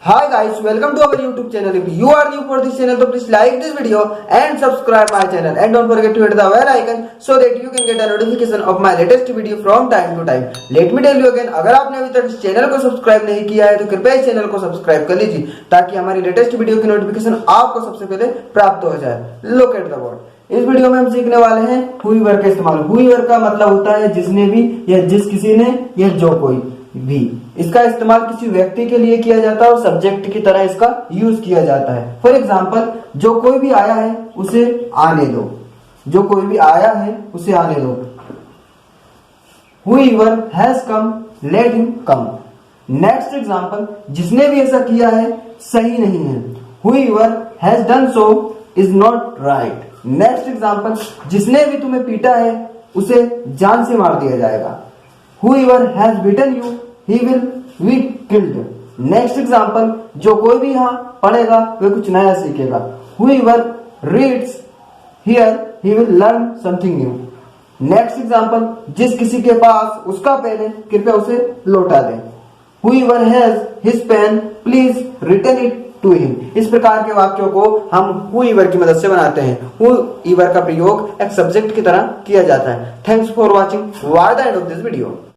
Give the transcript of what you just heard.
Hi guys, welcome to our YouTube channel. If you are new for this channel, so please like this video and subscribe my channel and don't forget to hit the bell icon so that you can get a notification of my latest video from time to time. Let me tell you again, अगर आपने अभी तक इस channel को subscribe नहीं किया है तो कृपया इस चैनल को सब्सक्राइब कर लीजिए ताकि हमारी लेटेस्ट वीडियो की नोटिफिकेशन आपको सबसे पहले प्राप्त हो जाए। Look at the word। इस वीडियो में हम सीखने वाले हैं हुईवर का इस्तेमाल। हुईवर का मतलब होता है जिसने भी या जिस किसी ने या जो कोई भी। इसका इस्तेमाल किसी व्यक्ति के लिए किया जाता है और सब्जेक्ट की तरह इसका यूज किया जाता है। फॉर एग्जाम्पल, जो कोई भी आया है उसे आने दो। जो कोई भी आया है उसे आने दो। Whoever has come, let him come। Next example, जिसने भी ऐसा किया है सही नहीं है। Whoever has done so is not right। Next example, जिसने भी तुम्हें पीटा है उसे जान से मार दिया जाएगा। Whoever has beaten you, he will be killed। Next example, जो कोई भी यहाँ पढ़ेगा वह कुछ नया सीखेगा। Whoever reads here, he will learn something new। Next example, जिस किसी के पास उसका पेन है कृपया उसे लौटा दें। Whoever has his pen, please return it to him। इस प्रकार के वाक्यों को हम whoever की मदद से बनाते हैं। whoever का प्रयोग एक सब्जेक्ट की तरह किया जाता है। Thanks for watching. What the end of this video.